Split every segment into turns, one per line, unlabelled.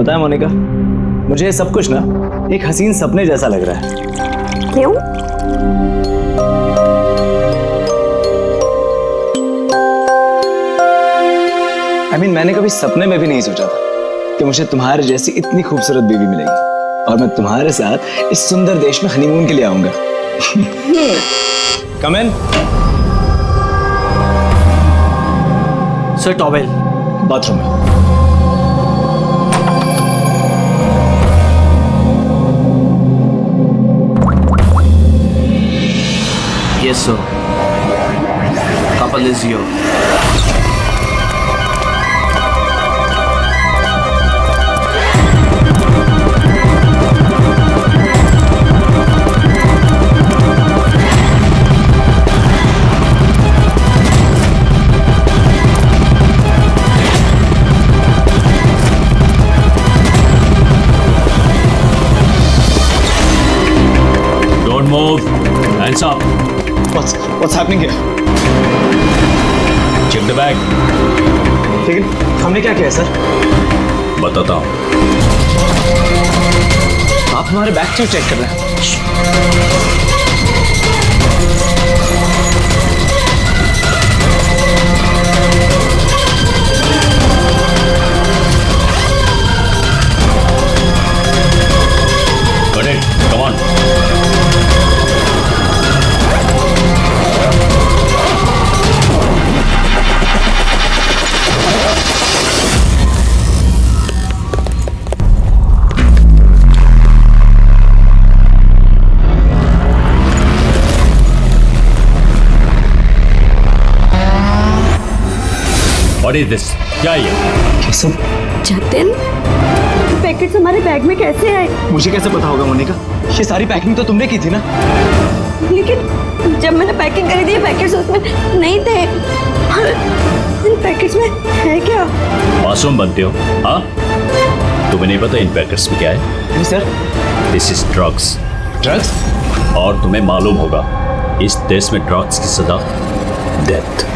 पता है मोनिका, मुझे ये सब कुछ ना एक हसीन सपने जैसा लग रहा है।
क्यों?
मैंने कभी सपने में भी नहीं सोचा था कि मुझे तुम्हारे जैसी इतनी खूबसूरत बीवी मिलेगी और मैं तुम्हारे साथ इस सुंदर देश में हनीमून के लिए आऊंगा। कम इन।
सर टॉवेल
बाथरूम में।
Yes sir, couple is here.
Move. Hands up.
What's happening here?
Check the bag.
लेकिन हमने क्या किया सर?
बताता हूँ।
आप हमारे बैग क्यों चेक कर रहे हैं?
Got it. Come on. What is this? क्या ये?
ये सब
जतिन, पैकेट्स हमारे बैग में कैसे आए?
मुझे कैसे पता होगा मोनिका? ये सारी पैकिंग तो तुमने की थी ना?
लेकिन जब मैंने पैकिंग करी थी ये पैकेट्स उसमें नहीं थे। इन पैकेट्स में है क्या?
मासूम बनते हो, हाँ? तुम्हें नहीं पता इन पैकेट्स में क्या है?
नहीं sir.
This is drugs.
Drugs?
और तुम्हें मालूम होगा इस देश में ड्रग्स की सजा डेथ।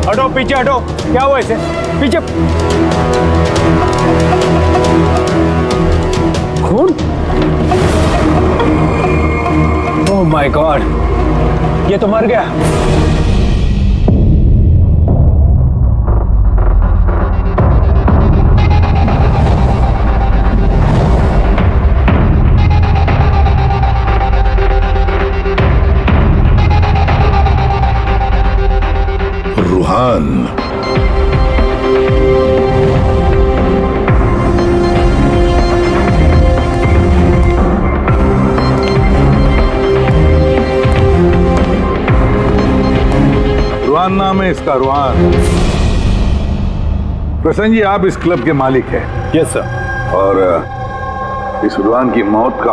हटो पीछे हटो। क्या हुआ इसे? पीछे। खून? ओह माय गॉड, ये तो मर गया।
रूहान, रूहान नाम है इसका, रूहान। प्रसन्न जी, आप इस क्लब के मालिक हैं।
Yes sir.
और इस रुहान की मौत का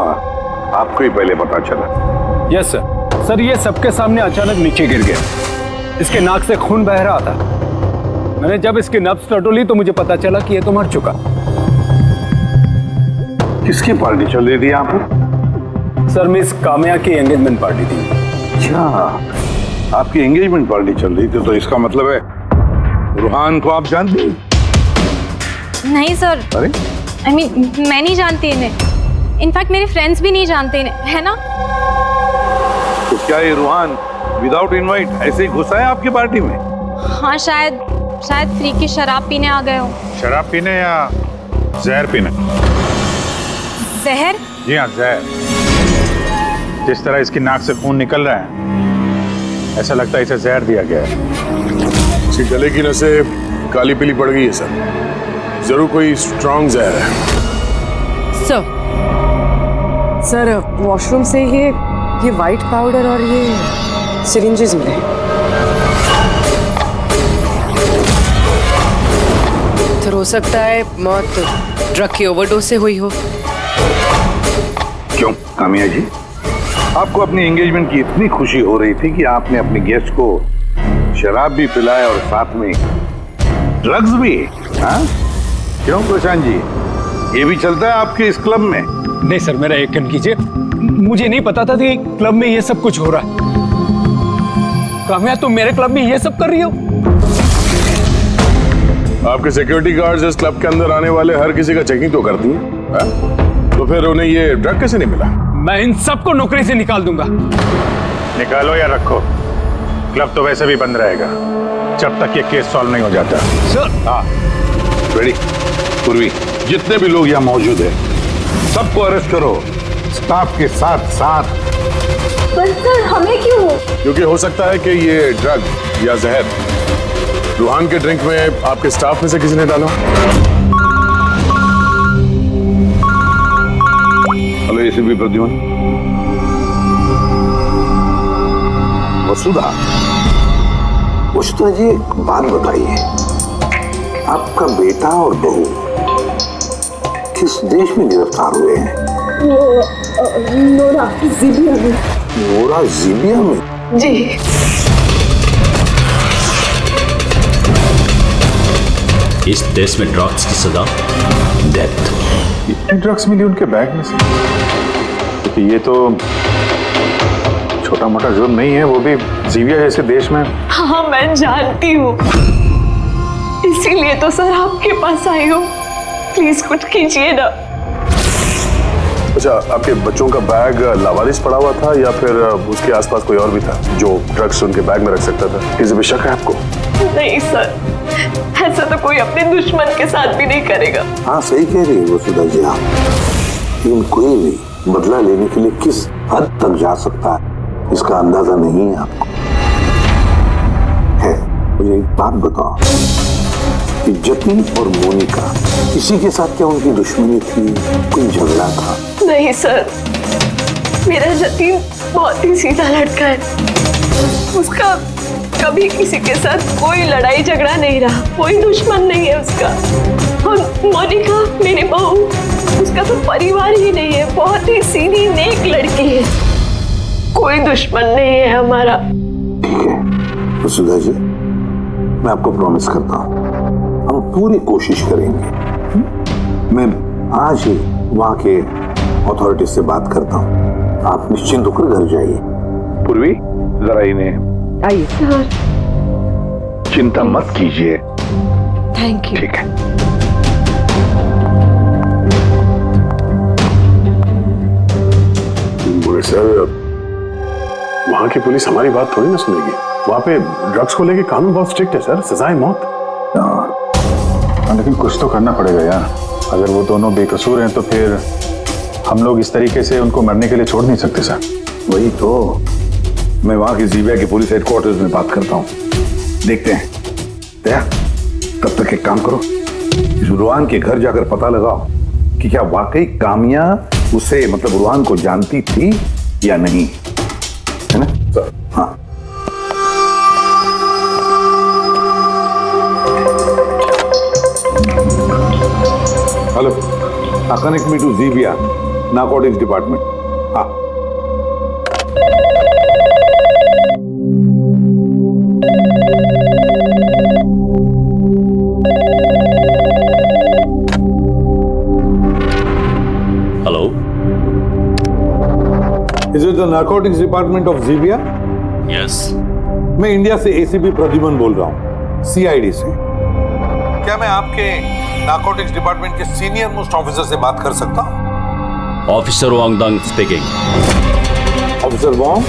आपको ही पहले पता चला?
Yes sir. सर ये सबके सामने अचानक नीचे गिर गया। इसके नाक से खून बह रहा था। मैंने जब इसकी नब्ज टटोली तो मुझे पता चला कि ये तो मर चुका।
किसकी पार्टी चल रही थी आप?
सर मिस काम्या की एंगेजमेंट पार्टी थी।
अच्छा, आपकी एंगेजमेंट पार्टी चल रही थी, तो इसका मतलब है रुहान को आप जानते हैं?
नहीं सर।
अरे
I mean, मैं नहीं जानती इन्हें। इनफैक्ट मेरे फ्रेंड्स भी नहीं जानते इन्हें, है ना?
तो क्या ये रुहान विदाउट इनवाइट ऐसे ही घुसा है आपकी पार्टी में?
हाँ शायद फ्री की शराब पीने आ गए हो।
शराब पीने या जहर पीने?
जहर?
जी हाँ, जहर। जिस तरह इसकी नाक से खून निकल रहा है, ऐसा लगता है इसे जहर दिया गया है।
इसके गले की नसें काली पीली पड़ गई है सर। जरूर कोई स्ट्रॉन्ग जहर है।
सर वॉशरूम से ये वाइट पाउडर और ये सिरिंजेस मिले। तो हो सकता है मौत ड्रग की ओवरडोज से हुई हो।
क्यों कामिया जी, आपको अपनी एंगेजमेंट की इतनी खुशी हो रही थी कि आपने अपने गेस्ट को शराब भी पिलाया और साथ में ड्रग्स भी? हाँ? क्यों प्रशांत जी, ये भी चलता है आपके इस क्लब में?
नहीं सर, मेरा यकीन कीजिए, मुझे नहीं पता था कि क्लब में ये सब कुछ हो रहा है। काम्या तुम मेरे क्लब में ये सब कर रही हो?
आपके सिक्योरिटी गार्ड्स इस क्लब के अंदर आने वाले हर किसी का चेकिंग तो करती हैं। तो फिर उन्हें ये ड्रग कैसे नहीं मिला?
मैं इन सबको नौकरी से निकाल दूंगा।
निकालो या रखो, क्लब तो वैसे भी बंद रहेगा जब तक ये केस सॉल्व नहीं हो जाता।
सर।
हाँ
रेडी? पूर्वी, जितने भी लोग यहाँ मौजूद हैं, सबको अरेस्ट करो, स्टाफ के साथ साथ।
पर सर हमें क्यों?
क्योंकि हो सकता है कि ये ड्रग या जहर रुहान के ड्रिंक में आपके स्टाफ में से किसी ने डाला।
Hello ACP Pradyuman. वसुधा जी, बात बताइए, आपका बेटा और बहू किस देश में गिरफ्तार हुए हैं?
नोरा जीबिया में।
नोरा जीबिया में?
जी।
इस देश में ड्रग्स की सजा डेथ।
इतनी ड्रग्स मिली उनके बैग में से? क्योंकि ये तो छोटा मोटा जुर्म नहीं है, वो भी जीविया जैसे देश में।
हाँ मैं जानती हूँ, इसीलिए तो सर आपके पास आई हूँ। प्लीज कुछ कीजिए ना।
अच्छा, आपके बच्चों का बैग लावारिस पड़ा हुआ था या फिर उसके आसपास कोई और भी था जो ड्रग्स उनके बैग में रख सकता था? किसी भी शक है आपको?
नहीं सर, ऐसा तो कोई अपने दुश्मन के साथ भी नहीं करेगा।
हाँ सही कह रही है वसुधा जी आप, लेकिन कोई भी बदला लेने के लिए किस हद तक जा सकता है इसका अंदाजा नहीं है आपको। है, मुझे एक बात बताओ कि जतिन और मोनिका, किसी के साथ क्या उनकी दुश्मनी थी, कोई झगड़ा था?
नहीं सर, मेरा जतिन बहुत ही सीधा लड़का है। उसका कभी किसी के साथ कोई लड़ाई झगड़ा नहीं रहा, कोई दुश्मन नहीं है उसका। और मोनिका मेरी बहू, उसका तो परिवार ही नहीं है, बहुत ही सीधी नेक लड़की है, कोई दुश्मन नहीं है हमारा।
ठीक है वसुधा जी, मैं आपको प्रॉमिस करता हूँ, हम पूरी कोशिश करेंगे। मैं आज ही वहाँ के अथॉरिटी से बात करता हूँ, आप निश्चिंत होकर घर जाइए। पूर्वी, जरा इन्हें
आइए सर।
चिंता मत कीजिए।
Thank you.
ठीक है।
बुरे सर, वहां की पुलिस हमारी बात थोड़ी ना सुनेगी। वहां पे ड्रग्स को लेके कानून बहुत स्ट्रिक्ट है सर, सजा है मौत।
लेकिन कुछ तो करना पड़ेगा यार। अगर वो दोनों बेकसूर हैं तो फिर हम लोग इस तरीके से उनको मरने के लिए छोड़ नहीं सकते सर।
वही तो, मैं वहां की जीबिया के पुलिस हेडक्वार्टर्स में बात करता हूँ, देखते हैं। दया, तब तक एक काम करो, इस रुहान के घर जाकर पता लगाओ कि क्या वाकई कामिया उसे मतलब रुहान को जानती थी या नहीं, है ना सर? हाँ। Connect me to Zibia narcotics department. हाँ
hello,
is it the narcotics department of Zibia?
Yes.
मैं इंडिया से एसीपी प्रद्युमन बोल रहा हूँ, सीआईडी से। क्या मैं आपके नारकोटिक्स डिपार्टमेंट के सीनियर मोस्ट ऑफिसर से बात कर सकता हूँ?
Officer Wangdung speaking.
Officer Wong,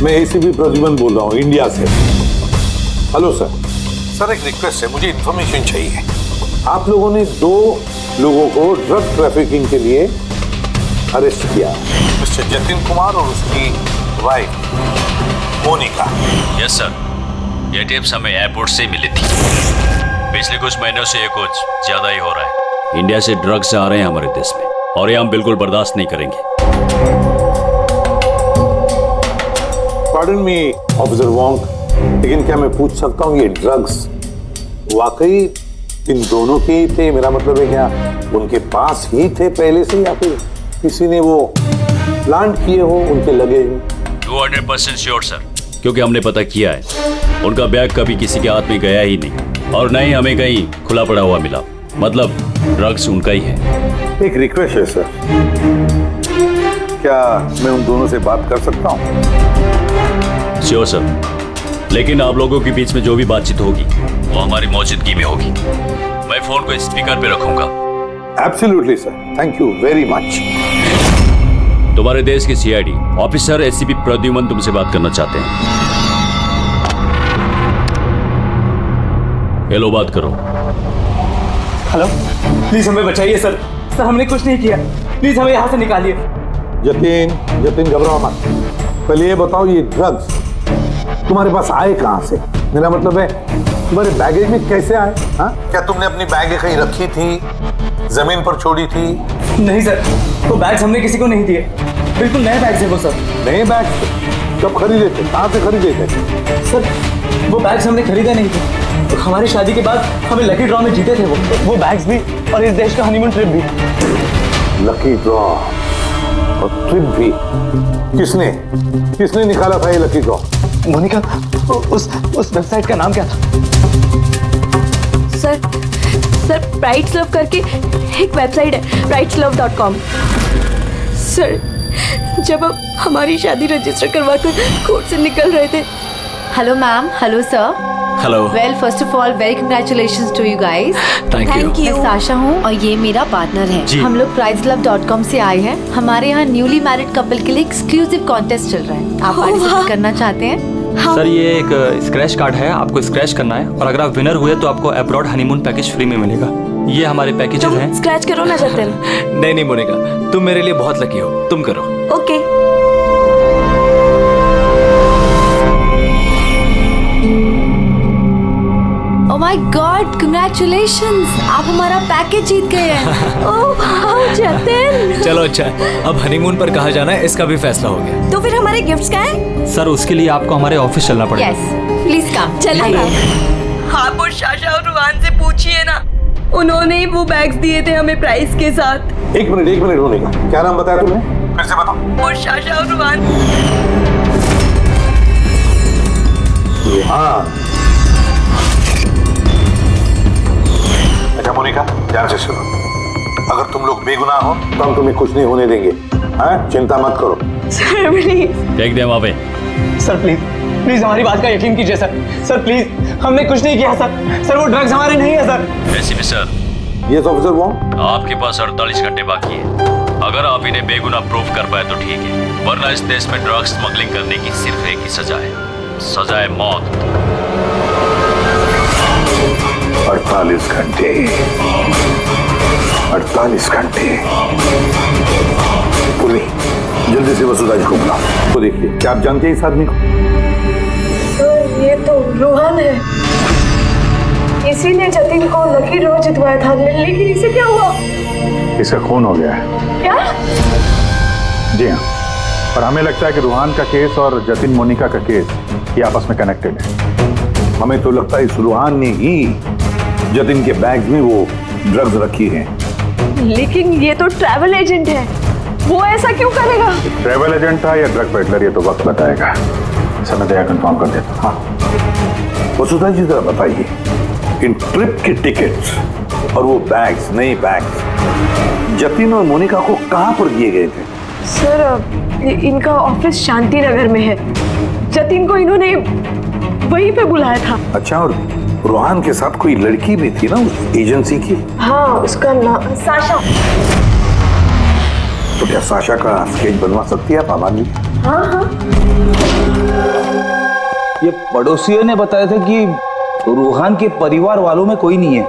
मैं एसीपी प्रद्युमन बोल रहा हूँ इंडिया से। Hello sir. सर एक रिक्वेस्ट है, मुझे इंफॉर्मेशन चाहिए। आप लोगों ने 2 लोगों को ड्रग ट्रैफिकिंग के लिए अरेस्ट किया, मिस्टर जतिन कुमार और उसकी वाइफ मोनिका।
यस सर, ये टिप्स हमें एयरपोर्ट से मिली थी। पिछले कुछ महीनों से ये कुछ ज्यादा ही हो रहा है। इंडिया से ड्रग्स आ रहे हैं हमारे देश में और ये हम बिल्कुल बर्दाश्त नहीं करेंगे।
पार्डन मी ऑफिसर वॉन्ग, लेकिन क्या मैं पूछ सकता हूँ ये ड्रग्स वाकई इन दोनों के ही थे? मेरा मतलब है क्या उनके पास ही थे पहले से, या फिर किसी ने वो प्लांट किए हो उनके लगे ही?
200% श्योर सर, क्योंकि हमने पता किया है उनका बैग कभी किसी के हाथ में गया ही नहीं और न ही हमें कहीं खुला पड़ा हुआ मिला। मतलब ड्रग्स उनका ही है।
एक रिक्वेस्ट है सर, क्या मैं उन दोनों से बात कर सकता हूँ?
श्योर सर, लेकिन आप लोगों के बीच में जो भी बातचीत होगी वो हमारी मौजूदगी में होगी। मैं फोन को स्पीकर पे रखूंगा।
Absolutely sir, thank you very much.
तुम्हारे देश के सीआईडी ऑफिसर एसीपी प्रद्युमन तुमसे बात करना चाहते हैं। हेलो, बात करो।
हेलो, प्लीज हमें बचाइए सर। सर हमने कुछ नहीं किया, प्लीज हमें यहाँ से निकालिए।
जतिन घबराओ मत। पहले ये बताओ ये ड्रग्स तुम्हारे पास आए कहाँ से? मेरा मतलब है तुम्हारे बैगेज में कैसे आए? हाँ, क्या तुमने अपनी बैग कहीं रखी थी, जमीन पर छोड़ी थी?
नहीं सर, वो बैग्स हमने किसी को नहीं दिए। बिल्कुल नए बैग्स हैं वो सर।
नए बैग कब खरीदे थे, कहाँ से खरीदे थे?
सर वो बैग्स हमने खरीदे नहीं थे, तो हमारी शादी के बाद हमें लकी ड्रॉ में जीते थे वो बैग्स भी और इस देश का हनीमून ट्रिप भी।
लकी ड्रॉ और ट्रिप भी? किसने निकाला था ये लकी ड्रॉ?
मोनिका, उस वेबसाइट का नाम क्या था?
सर ब्राइट्स लव करके एक वेबसाइट है, brightslove.com। सर जब हम हमारी शादी रजिस्टर करवा कर कोर्ट से निकल रहे थे।
Hello ma'am, hello sir.
Hello.
Well first of all very congratulations to you guys.
Thank you.
मैं साशा हूँ और ये मेरा पार्टनर है। हम लोग brightslove.com से आए हैं। हमारे यहाँ न्यूली मैरिड कपल के लिए एक्सक्लूसिव कॉन्टेस्ट चल रहा है। आप पार्टिसिपेट करना चाहते हैं?
सर ये एक स्क्रैच कार्ड है, आपको स्क्रैच करना है और अगर आप विनर हुए तो आपको अब्रॉड हनीमून पैकेज फ्री में मिलेगा। ये हमारे पैकेजेस हैं।
स्क्रैच करो ना जतिन।
नहीं मोनिका, तुम मेरे लिए बहुत लकी हो, तुम करो।
Okay.
Oh my God, congratulations, आप हमारा पैकेज जीत गए हैं।
Oh wow Jatin.
चलो अच्छा, अब हनीमून पर कहाँ जाना है इसका भी फैसला हो गया।
तो फिर हमारे गिफ्ट्स क्या हैं?
सर उसके लिए आपको हमारे ऑफिस चलना पड़ेगा।
Yes please come.
चलिए। आप और शाशा और रुहान से पूछिए ना, उन्होंने ही वो बैग्स दिए थे हमें प्राइस के साथ।
एक मिनट मोनिका, क्या नाम बताया तुमने? फिर से बताओ।
और शाशा और रुहान।
हाँ। अच्छा मोनिका, ध्यान से सुनो, अगर तुम लोग बेगुनाह हो तो हम तुम्हें कुछ नहीं होने देंगे। हाँ, चिंता मत करो।
Sir please.
देख दे वहाँ पे।
सर प्लीज हमारी बात का यकीन कीजिए सर प्लीज, हमने कुछ नहीं किया सर वो ड्रग्स हमारे नहीं है sir.
ACP sir.
Yes officer Wong.
आपके पास 48 घंटे बाकी है। अगर आप इन्हें बेगुनाह प्रूव कर पाए तो ठीक है, वरना इस देश में ड्रग्स स्मगलिंग करने की सिर्फ एक ही सजा है, सजा है मौत।
48 घंटे। 48 घंटे। पूरी जल्दी से वसुधा जी को बुलाओ। तो देखिए, क्या आप जानते हैं इस आदमी को?
सर ये तो रोहन है, इसी ने जतिन को लकी ड्रॉ जितवाया था, लेकिन इसे क्या हुआ?
इसका खून हो गया है।
क्या?
जी हाँ, और हमें लगता है कि रूहान का केस और जतिन मोनिका का केस ये आपस में कनेक्टेड है।
हमें तो लगता है इस रूहान ने ही जतिन के बैग में वो ड्रग्स रखी हैं।
लेकिन ये तो ट्रैवल एजेंट है, वो ऐसा क्यों करेगा?
ट्रैवल एजेंट था या ड्रग पेडलर, ये तो वक्त बताएगा। समय दया कंफर्म कर देता। हाँ
वसुधा जी जरा बताइए, इन ट्रिप के टिकट्स और वो बैग्स, नए बैग्स जतिन और मोनिका को कहां पर दिए गए थे?
सर इनका ऑफिस शांति नगर में है, जतिन को इन्होंने वहीं पे बुलाया था।
अच्छा, और रोहान के साथ कोई लड़की भी थी ना उस एजेंसी की?
हाँ, उसका नाम साशा।
तो क्या साशा का स्केच बनवा सकती है आप आमान जी?
हाँ हाँ।
ये पड़ोसियों ने बताया था कि रूहान के परिवार वालों में कोई नहीं है,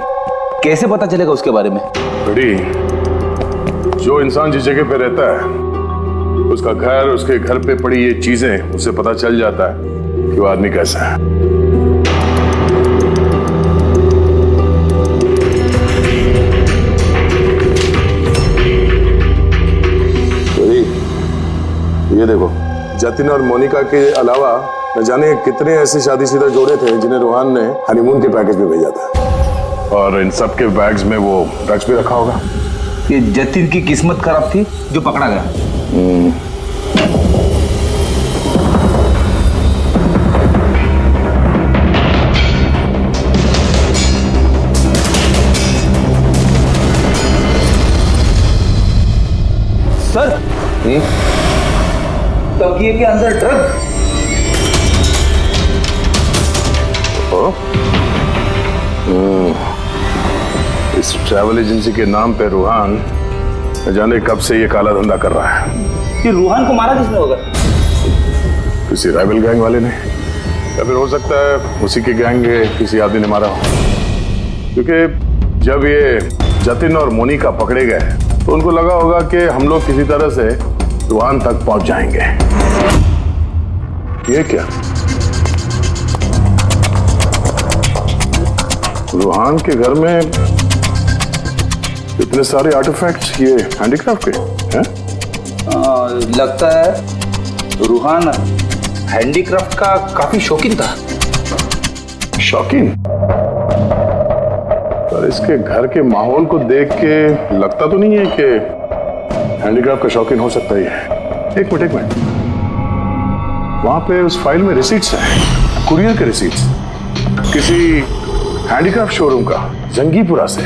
कैसे पता चलेगा उसके बारे में?
बड़ी, जो इंसान जिस जगह पे रहता है उसका घर, उसके घर पे पड़ी ये चीजें, उससे पता चल जाता है कि वो आदमी कैसा है। बड़ी, ये देखो, जतिन और मोनिका के अलावा न जाने कितने ऐसे शादीशुदा जोड़े थे जिन्हें रोहान ने हनीमून के पैकेज में भेजा था, और इन सब के बैग्स में वो ड्रग्स भी रखा होगा।
ये जतिन की किस्मत खराब थी जो पकड़ा गया। सर, तकिए के अंदर ड्रग।
इस ट्रैवल एजेंसी के नाम पे रूहान न जाने कब से ये काला धंधा कर रहा है।
ये रूहान को मारा किसने होगा?
किसी राइवल गैंग वाले ने, या फिर हो सकता है उसी के गैंग के किसी आदमी ने मारा हो। क्योंकि जब ये जतिन और मोनिका पकड़े गए तो उनको लगा होगा कि हम लोग किसी तरह से रूहान तक पहुंच जाएंगे। ये क्या? रूहान के घर में इतने सारे आर्टिफैक्ट्स, ये हैंडीक्राफ्ट के हैं?
लगता है रूहान हैंडीक्राफ्ट का काफी शौकीन था।
शौकीन? पर इसके घर के माहौल को देख के लगता तो नहीं है कि हैंडीक्राफ्ट का शौकीन हो सकता है। एक मिनट, वहां पे उस फाइल में रिसीट्स हैं, कुरियर के रिसीट्स, किसी हैंडीक्राफ्ट शोरूम का, जंगीपुरा से।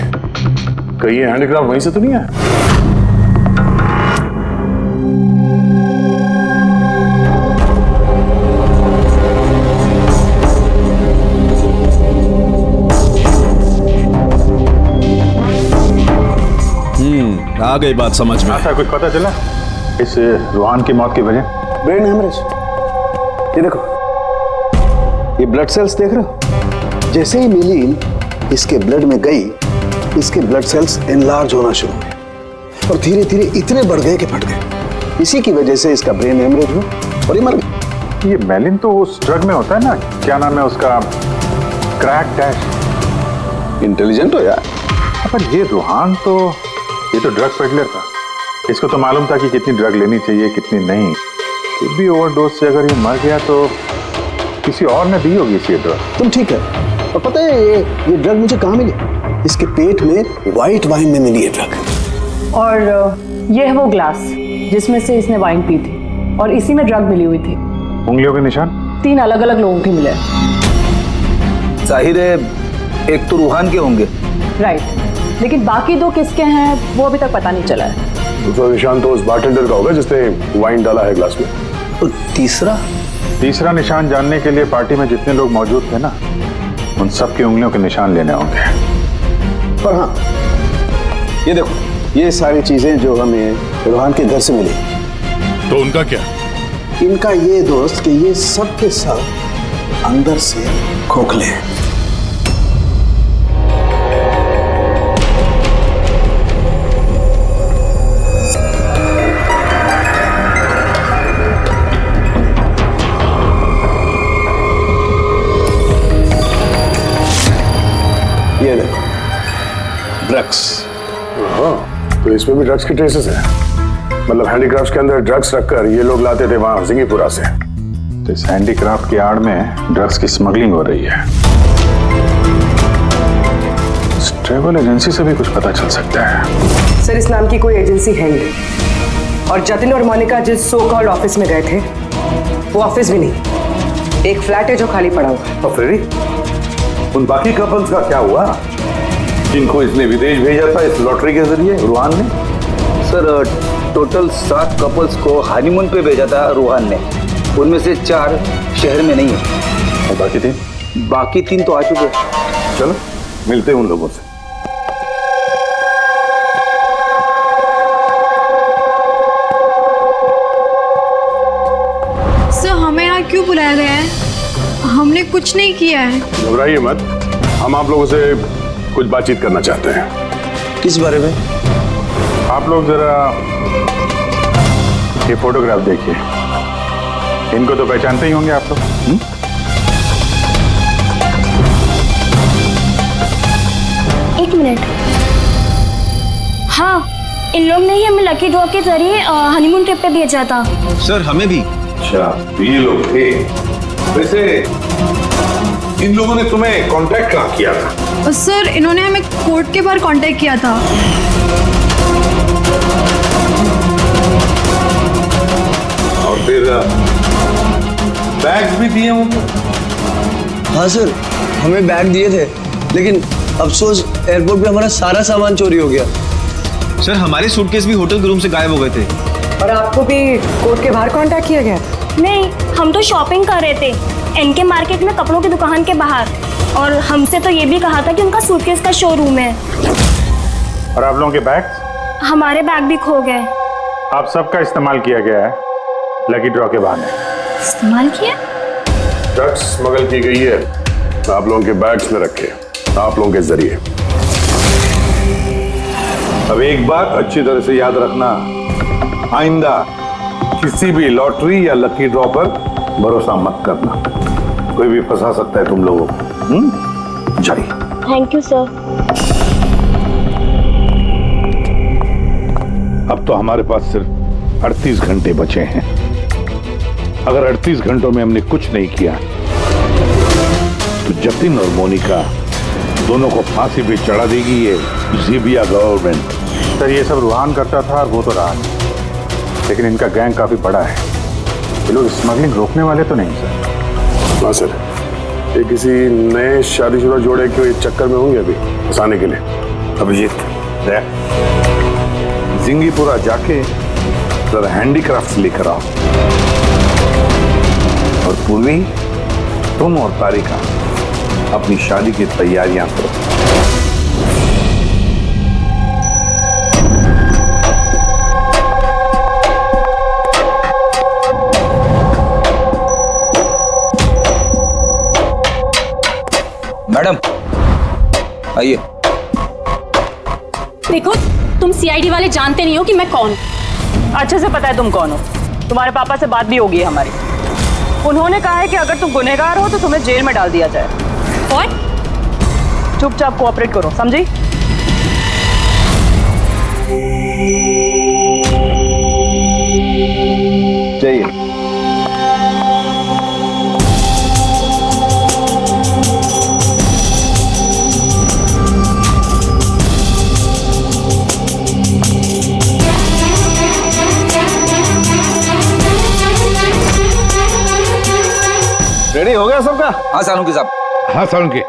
कहीं ये हैंडीक्राफ्ट वहीं से तो नहीं है?
आ गई बात समझ में। ऐसा कुछ पता चला इस रूहान की मौत की वजह?
Brain haemorrhage. ये देखो, ये ब्लड सेल्स देख रहे हो? जैसे ही मिलीन इसके ब्लड में गई, इसके ब्लड सेल्स एनलार्ज होना शुरू हुए और धीरे धीरे इतने बढ़ गए कि फट गए। इसी की वजह से इसका ब्रेन हेमरेज हुआ और ये मर गई।
ये मेलिन तो उस ड्रग में होता है ना, क्या नाम है उसका, क्रैक डैश।
इंटेलिजेंट हो यार।
पर ये रूहान तो, ये तो ड्रग पेडलर था, इसको तो मालूम था कि कितनी ड्रग लेनी चाहिए कितनी नहीं। फिर भी ओवरडोज से अगर ये मर गया तो किसी और ने दी होगी इसी ड्रग।
तुम ठीक है। और पता है ये ड्रग मुझे कहाँ मिली? इसके पेट में व्हाइट वाइन में मिली है ड्रग।
और ये है वो ग्लास जिसमें से इसने वाइन पी थी और इसी में ड्रग मिली हुई थी।
उंगलियों के निशान
3 अलग अलग लोगों के मिले।
जाहिर है एक तो रूहान के होंगे।
राइट, लेकिन बाकी 2 किसके हैं वो अभी तक पता नहीं चला है।
दूसरा निशान तो उस बारटेंडर का होगा जिसने वाइन डाला है ग्लास में।
और तीसरा
निशान जानने के लिए पार्टी में जितने लोग मौजूद थे ना, उन सब की उंगलियों के निशान लेने होंगे।
पर हाँ, ये देखो, ये सारी चीजें जो हमें रूहान के घर से मिली,
तो उनका क्या?
इनका ये दोस्त कि ये सब के सब अंदर से खोखले हैं। ये देखो, ड्रग्स।
हाँ, तो इसमें भी ड्रग्स के ट्रेसेस हैं। मतलब हैंडीक्राफ्ट के अंदर ड्रग्स रखकर ये लोग लाते थे वहां जिंगीपुरा से।
तो इस हैंडीक्राफ्ट की आड़ में ड्रग्स की स्मगलिंग हो रही है।
ट्रैवल एजेंसी से भी कुछ पता चल सकता है।
सर, इस नाम की कोई एजेंसी है ही, और जतिन और मोनिका जिस सो कॉल्ड ऑफिस में गए थे वो ऑफिस भी नहीं, एक फ्लैट है जो खाली पड़ा हुआ है।
और फ्रेडी, उन बाकी कपल्स का क्या हुआ जिनको इसने विदेश भेजा था इस लॉटरी के जरिए रूहान ने?
सर, टोटल 7 कपल्स को हनीमून पे भेजा था रूहान ने। उनमें से 4 शहर में नहीं है।
और बाकी 3?
बाकी 3 तो आ चुके हैं।
चलो मिलते हैं उन लोगों से।
सर, हमें यहाँ क्यों बुलाया गया है? हमने कुछ नहीं किया है।
घबराइए मत, हम आप लोगों से कुछ बातचीत करना चाहते हैं।
किस बारे में?
आप लोग जरा ये फोटोग्राफ देखिए, इनको तो पहचानते ही होंगे आप लोग।
एक मिनट। हाँ, इन लोग ने ही हमें लकी ड्रॉ के जरिए हनीमून ट्रिप पे भेजा था।
सर, हमें भी।
अच्छा, तो ये लोग थे। वैसे इन लोगों ने तुम्हें कांटेक्ट कहाँ किया था?
सर, इन्होंने हमें कोर्ट के बाहर कांटेक्ट किया था।
और फिर बैग्स भी दिए उनको?
हाँ सर, हमें बैग दिए थे, लेकिन अफसोस एयरपोर्ट पे हमारा सारा सामान चोरी हो गया। सर, हमारे सूटकेस भी होटल के रूम से गायब हो गए थे।
और आपको भी कोर्ट के बाहर कांटेक्ट किया गया था?
नहीं, हम तो शॉपिंग कर रहे थे एनके मार्केट में कपड़ों की दुकान के बाहर, और हमसे तो ये भी कहा था कि उनका सूटकेस का शोरूम है।
और आप लोगों के बैग?
हमारे बैग भी खो गए।
आप सबका इस्तेमाल किया गया है लकी ड्रॉ के बहाने।
इस्तेमाल किया?
ड्रग्स स्मगल की गई है आप लोगों के बैग्स में रखे, आप लोगों के जरिए।
अब एक बात अच्छी तरह से याद रखना, आइंदा किसी भी लॉटरी या लकी ड्रॉ पर भरोसा मत करना, कोई भी फंसा सकता है तुम लोगों को। जाइए।
Thank you sir.
अब तो हमारे पास सिर्फ 38 घंटे बचे हैं। अगर 38 घंटों में हमने कुछ नहीं किया तो जतिन और मोनिका दोनों को फांसी पे चढ़ा देगी ये ज़ीबिया गवर्नमेंट।
सर, ये सब रूहान करता था और वो तो रहा, लेकिन इनका गैंग काफी बड़ा है। ये लोग स्मगलिंग रोकने वाले तो नहीं सर?
हाँ सर, ये किसी नए शादीशुदा जोड़े के चक्कर में होंगे अभी फंसाने के लिए।
अभिजीत, जिंगीपुरा जाके जरा हैंडीक्राफ्ट लेकर आओ, और पूर्वी, तुम और तारिका अपनी शादी की तैयारियां करो।
मैडम, आइए।
देखो, तुम सीआईडी वाले जानते नहीं हो कि मैं कौन।
अच्छे से पता है तुम कौन हो। तुम्हारे पापा से बात भी होगी हमारी। उन्होंने कहा है कि अगर तुम गुनहगार हो तो तुम्हें जेल में डाल दिया जाए।
What?
चुपचाप कोऑपरेट करो, समझी?
जाइए। रेडी हो गया सबका? हाँ सानू साहब।
हाँ सालुंके,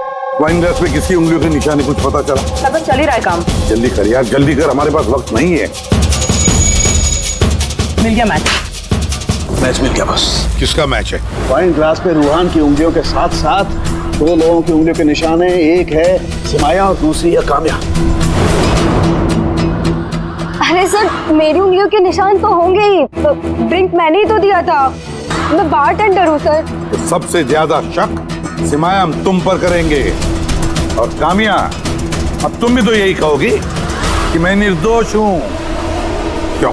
वाइन ग्लास पे किसकी उंगलियों के निशाने कुछ पता चला?
लगभग चल ही रहा है काम।
जल्दी कर यार, जल्दी कर, हमारे पास वक्त नहीं है।
मिल गया मैच।
मैच मिल गया बस।
किसका मैच है?
वाइन ग्लास पे रूहान की उंगलियों के साथ साथ 2 लोगों की उंगलियों के निशान है। एक है सिमाया और दूसरी है काम्या।
अरे सर, मेरी उंगलियों के निशान तो होंगे ही। ड्रिंक मैंने ही तो दिया था, मैं बारटेंडर हूँ सर।
तो सबसे ज्यादा शक सिमाया हम तुम पर करेंगे, और कामिया अब तुम भी तो यही कहोगी कि मैं निर्दोष हूं। क्यों?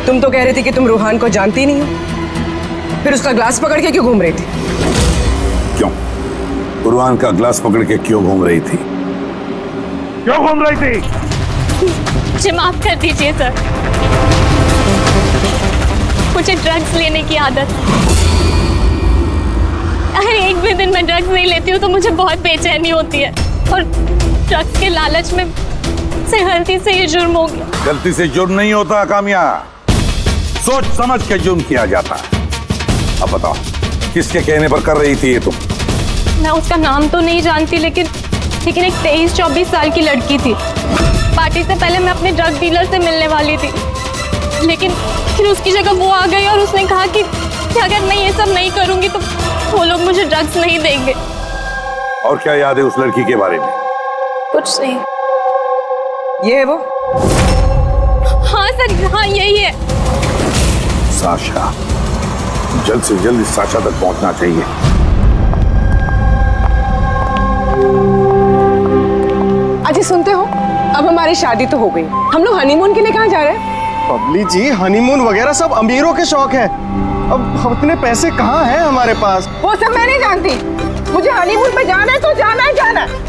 तुम तो कह रही थी कि तुम रूहान को जानती नहीं हो, फिर उसका ग्लास पकड़ के क्यों घूम रही थी?
क्यों? रूहान का ग्लास पकड़ के क्यों घूम रही थी? क्यों घूम रही थी?
मुझे माफ कर दीजिए सर, मुझे ड्रग्स लेने की आदत। अगर एक भी दिन मैं ड्रग्स नहीं लेती हूँ तो मुझे बहुत बेचैनी होती है, और ड्रग्स के लालच में से गलती से ये जुर्म हो गया।
गलती से जुर्म नहीं होता कामिया, सोच समझ के जुर्म किया जाता है। अब बताओ किसके कहने पर कर रही थी ये तुम?
मैं उसका नाम तो नहीं जानती, लेकिन एक 23-24 साल की लड़की थी। पार्टी से पहले मैं अपने ड्रग डीलर से मिलने वाली थी, लेकिन फिर उसकी जगह वो आ गई और उसने कहा कि अगर मैं ये सब नहीं करूंगी तो वो लोग मुझे ड्रग्स नहीं देंगे।
और क्या याद है उस लड़की के बारे में?
कुछ नहीं।
ये है वो?
हाँ सर, हाँ यही है।
साशा, जल्द से जल्द इस साशा तक पहुंचना चाहिए।
अजी सुनते हो, अब हमारी शादी तो हो गई, हम लोग हनीमून के लिए कहाँ जा रहे हैं?
बबली जी, हनीमून वगैरह सब अमीरों के शौक है। अब उतने पैसे कहाँ हैं हमारे पास?
वो सब मैं नहीं जानती, मुझे हनीमून पे जाना है तो जाना है,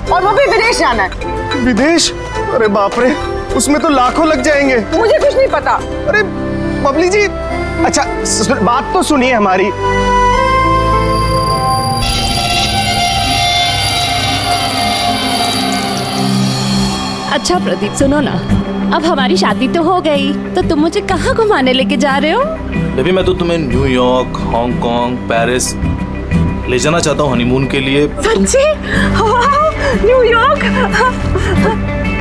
और वो भी विदेश जाना है।
विदेश? अरे बाप रे, उसमें तो लाखों लग जाएंगे।
मुझे कुछ नहीं पता।
अरे बबली जी, अच्छा बात तो सुनिए हमारी।
अच्छा प्रदीप, सुनो ना, अब हमारी शादी तो हो गई, तो तुम मुझे कहाँ घुमाने लेके जा रहे हो?
बेबी, मैं तो तुम्हें न्यूयॉर्क, हांगकांग, पेरिस ले जाना चाहता हूँ हनीमून के लिए।
सच्ची? वाह, न्यूयॉर्क!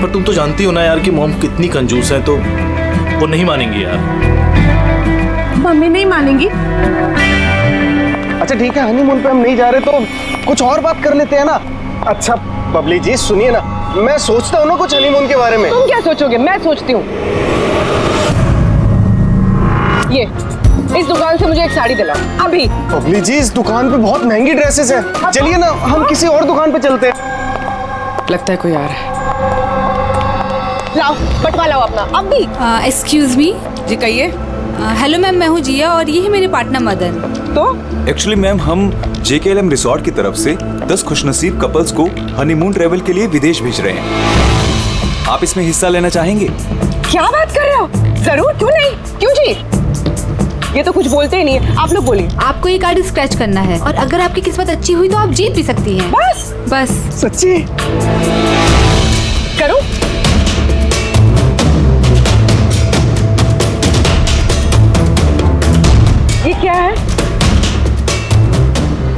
पर तुम तो जानती हो ना यार कि मॉम कितनी कंजूस है, तो वो नहीं मानेंगी यार।
मम्मी नहीं मानेंगी?
अच्छा ठीक है, हनीमून पे हम नहीं जा रहे तो कुछ और बात कर लेते हैं ना। अच्छा बबली जी सुनिए ना, मैं सोचता हूँ ना कुछ हनीमून के बारे में।
तुम क्या सोचोगे? मैं सोचती हूँ। ये इस दुकान से मुझे एक साड़ी दिलाओ अभी।
बबली जी, इस दुकान पे बहुत महंगी ड्रेसेस हैं। चलिए ना, हम किसी और दुकान पे चलते हैं।
लगता है कोई आ रहा है। लाओ बटवा लाओ अपना अभी।
एक्सक्यूज मी
जी कहिए।
हेलो मैम, मैं हूँ जिया और ये है मेरे पार्टनर मदन।
तो
एक्चुअली मैम, हम JKLM रिसोर्ट की तरफ से 10 खुशनसीब कपल्स को हनीमून ट्रेवल के लिए विदेश भेज रहे हैं। आप इसमें हिस्सा लेना चाहेंगे?
क्या बात कर रहे हो? जरूर, क्यों नहीं, क्यों जी? ये तो कुछ बोलते ही नहीं है, आप लोग बोलिए।
आपको ये कार्ड स्क्रैच करना है और अगर आपकी किस्मत अच्छी हुई तो आप जीत भी सकती हैं। बस
सच्ची?
करो। ये क्या है?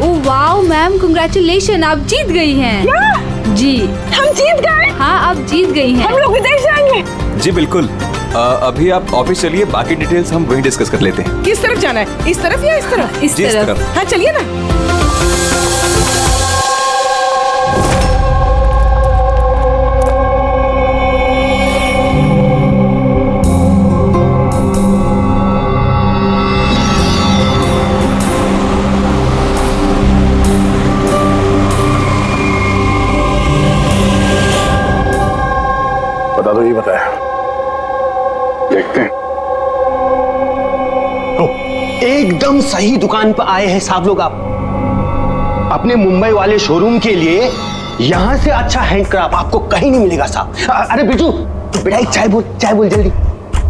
ओह वाओ मैम, कांग्रेचुलेशन, आप जीत गई हैं।
क्या?
जी
हम जीत गए?
हाँ, आप जीत गई हैं।
हम लोग विदेश जाएंगे?
जी बिल्कुल। अभी आप ऑफिस चलिए, बाकी डिटेल्स हम वहीं डिस्कस कर लेते हैं।
किस तरफ जाना है? इस तरफ या इस तरफ?
इस तरफ।
हाँ चलिए ना।
बता दो, ये बताया। देखते हैं।
एकदम सही दुकान पर आए हैं साहब लोग। आप अपने मुंबई वाले शोरूम के लिए यहाँ से अच्छा हैंडक्राफ्ट आपको कहीं नहीं मिलेगा साहब। अरे बिजू, बेटा एक चाय बोल जल्दी।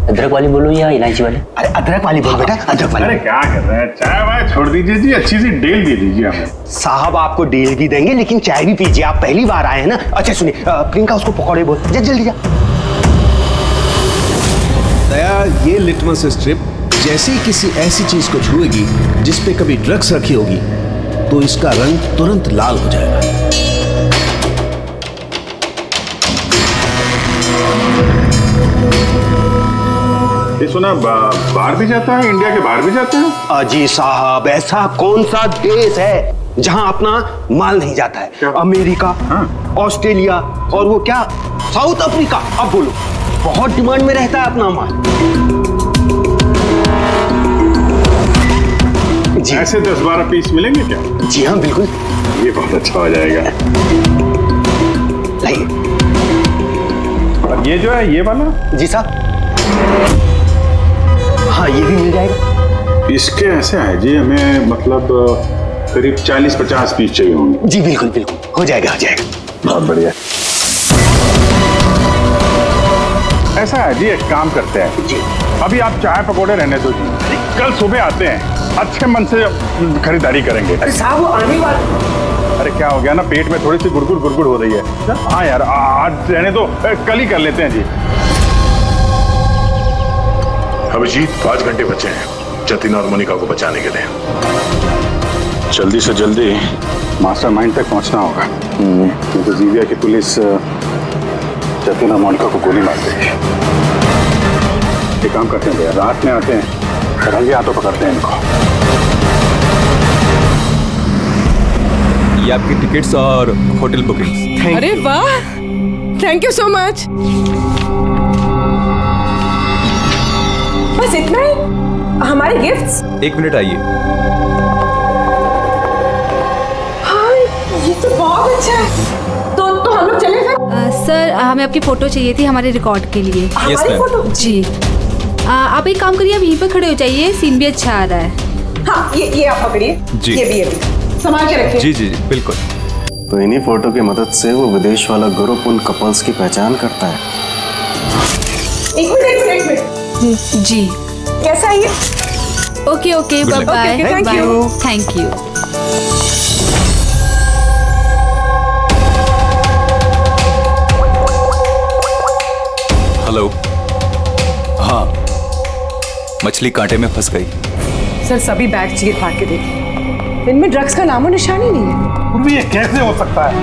अदरक वाली बोलो या इलायची वाली?
अरे अदरक वाली बोल बेटा, अदरक वाली।
अरे क्या कर रहे हैं, चाय वाय छोड़ दीजिए जी, अच्छी सी डील दे दीजिए हमें।
साहब आपको डील भी देंगे, लेकिन चाय भी पीजिए, आप पहली बार आए हैं ना। अच्छा सुनिए, प्रियंका उसको पकौड़े बोल, जल्दी जा।
दया, ये लिटमस स्ट्रिप जैसे ही किसी ऐसी चीज को छुएगी जिस पे कभी ड्रग्स रखी होगी तो इसका रंग तुरंत लाल हो जाएगा।
ये सुना बाहर भी जाता है, इंडिया के बाहर भी जाते हैं?
अजी साहब, ऐसा कौन सा देश है जहां अपना माल नहीं जाता है? अमेरिका, ऑस्ट्रेलिया और वो क्या, साउथ अफ्रीका। अब बोलो, बहुत डिमांड में रहता है अपना माल।
जी ऐसे 10-12 पीस मिलेंगे क्या?
जी हाँ बिल्कुल।
ये बहुत अच्छा हो जाएगा।
लाइए।
और ये जो है, ये वाला?
जी साहब। हाँ ये भी मिल जाएगा।
इसके ऐसे है जी, हमें मतलब करीब 40-50 पीस चाहिए होंगे।
जी बिल्कुल बिल्कुल, हो जाएगा हो जाएगा।
बहुत बढ़िया। ऐसा है जी, एक काम करते हैं जी, अभी आप चाय पकौड़े रहने दो जी, कल सुबह आते हैं, अच्छे मन से खरीदारी करेंगे।
अरे साहब वो आने वाले।
अरे क्या हो गया ना, पेट में थोड़ी सी गुड़गुड़ हो रही है। हाँ यार, आज रहने दो, कल ही कर लेते हैं जी।
अभिजीत 5 घंटे बचे हैं जतिन और मोनिका को बचाने के लिए। जल्दी से जल्दी मास्टरमाइंड तक पहुंचना होगा, क्योंकि जीविया की पुलिस जतिन और मोनिका को गोली मार देगी। एक काम करते हैं भैया, रात में आते हैं, रंगे हाथों पकड़ते हैं इनको।
ये आपकी टिकट्स और होटल बुकिंग्स।
अरे वाह, थैंक यू सो मच। बस इतना ही? हमारे गिफ्ट्स?
1 मिनट आइए।
हाँ, ये तो बहुत अच्छा है। तो हम लोग चले फिर?
सर हमें आपकी फोटो चाहिए थी हमारे रिकॉर्ड के लिए।
हमारी फोटो?
जी। आप एक काम करिए, आप यहीं पर खड़े हो जाइए, सीन भी अच्छा आ रहा है।
हाँ, ये आप पकड़िए।
जी।
ये भी संभाल के रखिए।
जी जी जी बिल्कुल।
तो इन्हीं फोटो की मदद से वो विदेश वाला ग्रुप उन कपल्स की पहचान करता है।
एक मिनट।
जी।
कैसा है ये?
Okay okay,
Good luck.
Bye
Okay, thank
bye.
you.
Thank you.
Hello. हाँ, मछली कांटे में फंस गई।
सर सभी बैग चीर फाड़ के देखिए, इनमें ड्रग्स का नामो निशान ही नहीं है।
ये कैसे हो सकता है?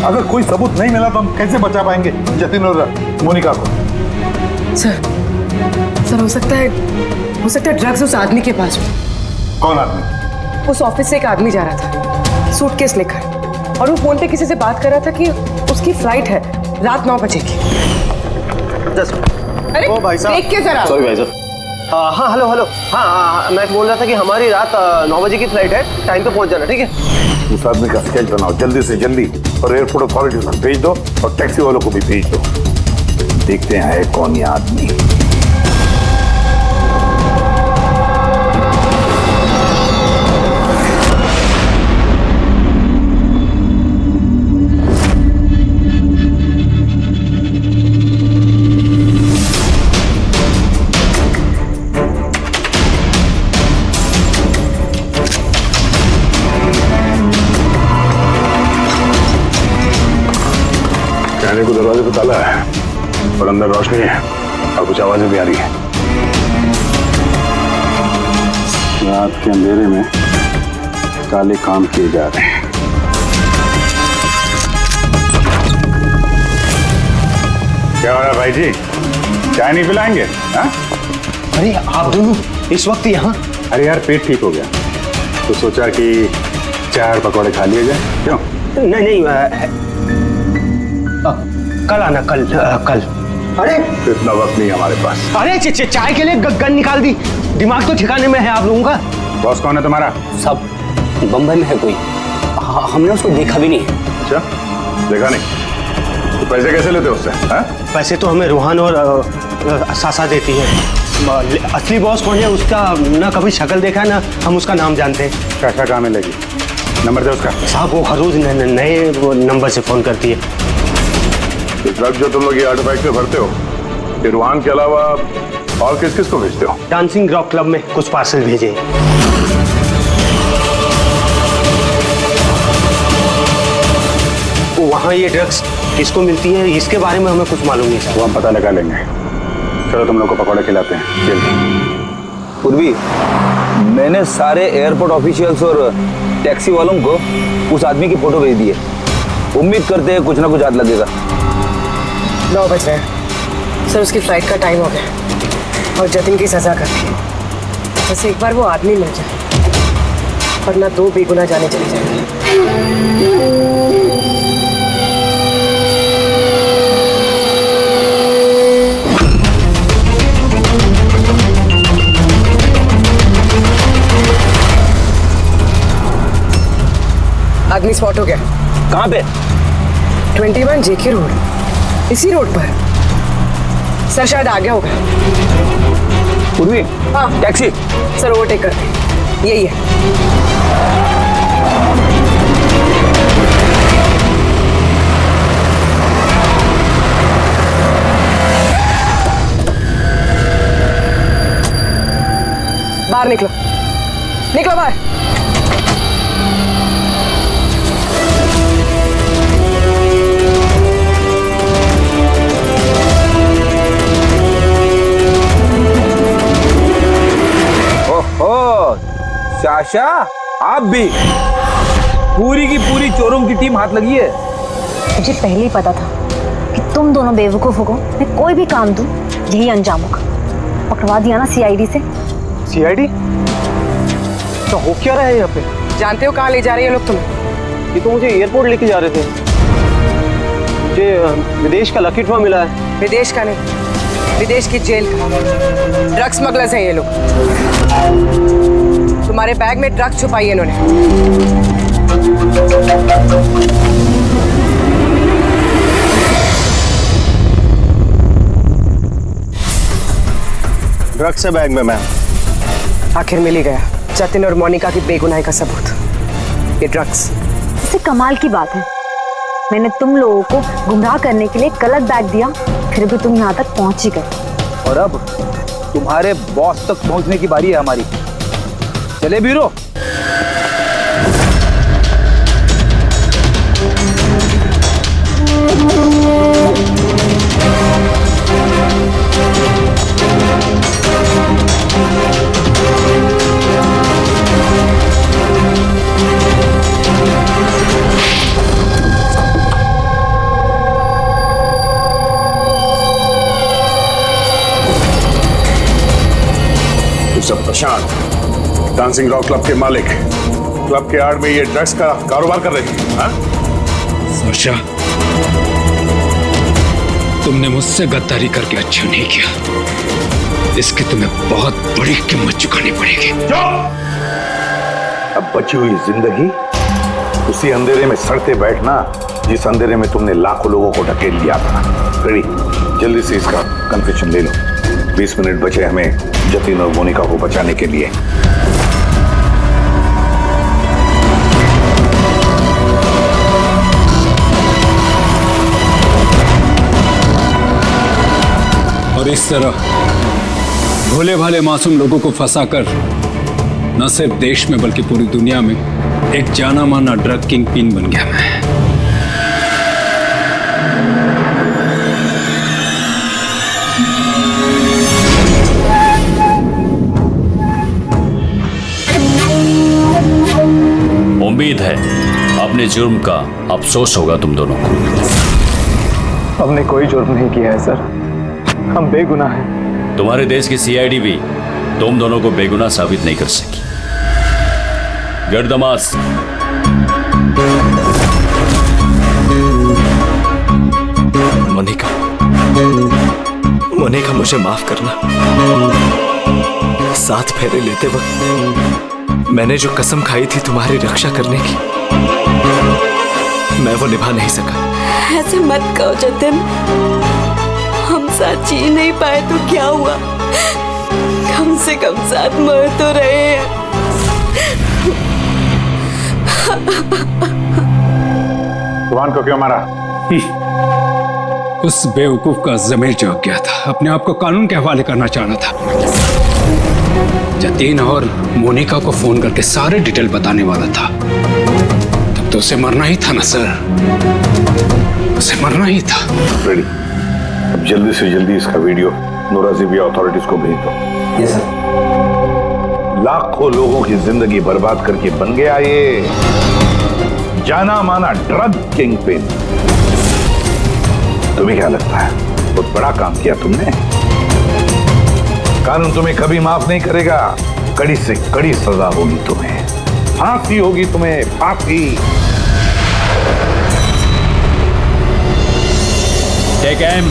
अगर कोई सबूत नहीं मिला तो हम कैसे बचा पाएंगे जतिन और मोनिका को?
सर हो सकता है ड्रग्स उस आदमी के पास हो।
कौन आदमी?
उस ऑफिस से एक आदमी जा रहा था सूटकेस लेकर, और वो फोन पे किसी से बात कर रहा था कि उसकी फ्लाइट है रात 9 बजे की। अरे
ओ भाई साहब,
देख के जरा।
सॉरी भाई साहब। हाँ हेलो। हाँ, मैं बोल रहा था कि हमारी रात 9 बजे की फ्लाइट है, टाइम पे पहुंच जाना, ठीक है?
उस आदमी का स्केच बनाओ जल्दी से जल्दी, और एयरपोर्ट अथॉरिटी में भेज दो, और टैक्सी वालों को भी भेज दो। देखते हैं है कौन ये आदमी।
कहने को दरवाजे पे ताला है, और अंदर रोशनी है, और कुछ आवाजें भी आ रही है। रात के अंधेरे में काले काम किए जा रहे हैं। क्या हो रहा है भाई जी, चाय नहीं पिलाएंगे? हाँ?
अरे आप दोनों इस वक्त यहाँ?
अरे यार, पेट ठीक हो गया तो सोचा कि चाय और पकौड़े खा लिए जाए। क्यों?
नहीं, कल आना, कल। अरे
इतना वक्त नहीं हमारे पास।
अरे चाय के लिए गन निकाल दी, दिमाग तो ठिकाने में है आप लोगों का।
बॉस कौन है तुम्हारा?
सब बम्बई में है कोई, हमने उसको देखा भी नहीं।
अच्छा, देखा नहीं तो पैसे कैसे लेते उससे?
पैसे तो हमें रूहान और सासा देती है। असली बॉस कौन है उसका ना कभी शक्ल देखा है ना हम उसका नाम जानते हैं।
क्या काम मिलेगी? नंबर दे उसका।
साहब वो हर रोज नए नंबर से फोन करती है।
ड्रग जो तुम लोग ये आर्टिफैक्ट में भरते हो, रूहान के अलावा और किस किस को भेजते हो?
डांसिंग रॉक क्लब में कुछ पार्सल भेजे। वहाँ ये ड्रग्स किसको मिलती है इसके बारे में हमें कुछ मालूम नहीं सर।
वो हम पता लगा लेंगे। चलो तुम लोग को पकौड़े खिलाते हैं जल्दी।
पूर्वी, मैंने सारे एयरपोर्ट ऑफिशियल्स और टैक्सी वालों को उस आदमी की फोटो भेज दी है। उम्मीद करते हैं कुछ ना कुछ हाथ लगेगा।
9 बज रहे हैं सर, उसकी फ्लाइट का टाइम हो गया और जतिन की सजा कर दी। बस एक बार वो आदमी मिल जाए, वरना 2 बेगुनाह जाने चली जाएंगी। आदमी स्पॉट हो गया।
कहाँ पे?
21 जेके रोड, इसी रोड पर। सर शायद आ गया होगा।
पूर्वी,
हाँ
टैक्सी।
सर ओवरटेक करते, यही है। बाहर निकलो, निकलो बाहर।
ओ साशा, आप भी पूरी की पूरी चोरों की टीम हाथ लगी है।
मुझे पहले ही पता था कि तुम दोनों बेवकूफों को मैं कोई भी काम दूं यही अंजाम होगा। पकड़वा दिया ना सीआईडी से।
सीआईडी? तो हो क्या रहा है यहाँ पे?
जानते हो कहाँ ले जा रहे हैं लोग तुम्हें?
ये तो मुझे एयरपोर्ट लेके जा रहे थे। मुझे विदेश का लकी ड्रॉ मिला है।
विदेश का नहीं, विदेश की जेल का। ड्रग्स स्मगलर्स हैं ये लोग। तुम्हारे बैग में ड्रग्स छुपाई है इन्होंने।
ड्रग्स है बैग में मैम।
आखिर मिल ही गया जतिन और मोनिका की बेगुनाही का सबूत। ये ड्रग्स।
इससे कमाल की बात है, मैंने तुम लोगों को गुमराह करने के लिए गलत बैग दिया, फिर भी तुम यहाँ तक पहुंच ही गए।
और अब तुम्हारे बॉस तक पहुंचने की बारी है हमारी। चले बीरो।
सब प्रशांत, डांसिंग रॉक क्लब के मालिक, क्लब के आड़ में ये ड्रग्स का कारोबार कर रहे थे। हाँ?
साशा, तुमने मुझसे गद्दारी करके अच्छा नहीं किया। इसकी तुम्हें बहुत बड़ी कीमत चुकानी पड़ेगी।
अब बची हुई जिंदगी उसी अंधेरे में सड़ते बैठना जिस अंधेरे में तुमने लाखों लोगों को ढकेल लिया था। रेडी, जल्दी से इसका कन्फेशन ले लो। 20 मिनट बचे हमें जतिन और मोनिका को बचाने के लिए।
और इस तरह भोले भाले मासूम लोगों को फंसाकर न सिर्फ देश में बल्कि पूरी दुनिया में एक जाना माना ड्रग किंग पिन बन गया मैं।
उम्मीद है अपने जुर्म का अफसोस होगा तुम दोनों को।
हमने कोई जुर्म नहीं किया है सर, हम बेगुनाह हैं।
तुम्हारे देश की सीआईडी भी तुम दोनों को बेगुनाह साबित नहीं कर सकी। गर्दमास,
मोनिका, मोनिका मुझे माफ करना। 7 फेरे लेते वक्त मैंने जो कसम खाई थी तुम्हारी रक्षा करने की, मैं वो निभा नहीं सका।
ऐसे मत कहो जतिन, हम साथ जी नहीं पाए तो क्या हुआ, कम से कम साथ मर तो रहे हैं।
रुहान को क्यों मारा?
उस बेवकूफ का ज़मीर जाग गया था, अपने आप को कानून के हवाले करना चाहना था। जतीन और मोनिका को फोन करके सारे डिटेल बताने वाला था। तब तो उसे मरना ही था ना सर, उसे मरना ही था।
रेडी, अब जल्दी से जल्दी इसका वीडियो नूराजीबिया अथॉरिटीज को भेज दो।
Yes sir.
लाखों लोगों की जिंदगी बर्बाद करके बन गया ये जाना माना ड्रग किंग पिन। तुम्हें क्या लगता है बहुत बड़ा काम किया तुमने? कानून तुम्हें कभी माफ नहीं करेगा, कड़ी से कड़ी सजा होगी तुम्हें, फांसी होगी तुम्हें, फांसी।
Take M.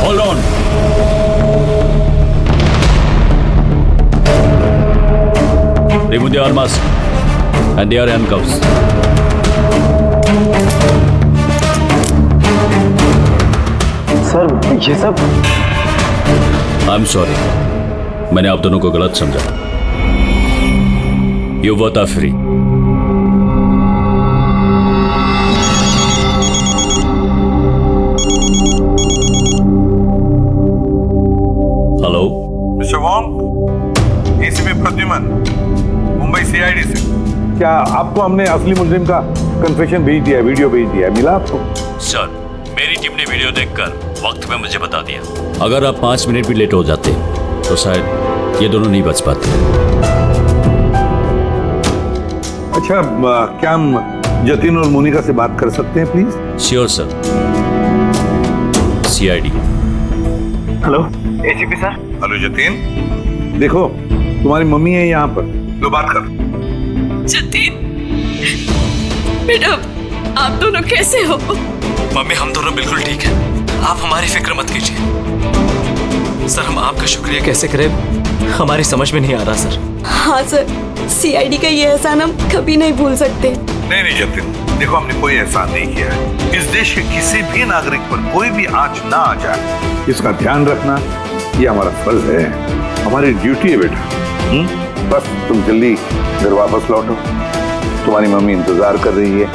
Hold on. Remove the arms and their handcuffs.
Sir ये सब
I'm sorry. मैंने आप दोनों को गलत समझा। You both are free.
Hello mister Wong, ACP Pradyuman, Mumbai CID क्या आपको हमने असली मुजरिम का कन्फेशन भेज दिया, वीडियो भेज दिया, मिला आपको?
सर, मेरी टीम ने वीडियो देखकर वक्त में मुझे बता दिया। अगर आप 5 मिनट भी लेट हो जाते तो शायद ये दोनों नहीं बच पाते।
अच्छा, क्या हम जतिन और मोनिका से बात कर सकते हैं please?
Sure sir. CID।
Hello ACP sir. Hello Jatin, देखो तुम्हारी मम्मी है यहाँ पर, लो बात कर।
जतिन बेटा, आप दोनों कैसे हो?
मम्मी, हम दोनों बिल्कुल ठीक हैं। आप हमारी फिक्र मत कीजिए। सर, हम आपका शुक्रिया कैसे करें हमारी समझ में नहीं आ रहा सर।
हाँ सर, CID का ये एहसान हम कभी नहीं भूल सकते।
नहीं जतिन, देखो हमने कोई एहसान नहीं किया है। इस देश के किसी भी नागरिक पर कोई भी आंच ना आ जाए, इसका ध्यान रखना ये हमारा फर्ज है, हमारी ड्यूटी है बेटा। बस तुम जल्दी घर वापस लौटो, तुम्हारी मम्मी इंतजार कर रही है।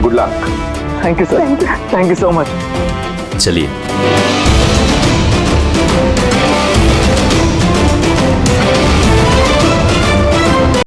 Good luck.
Thank you sir, thank you so much.
चलिए।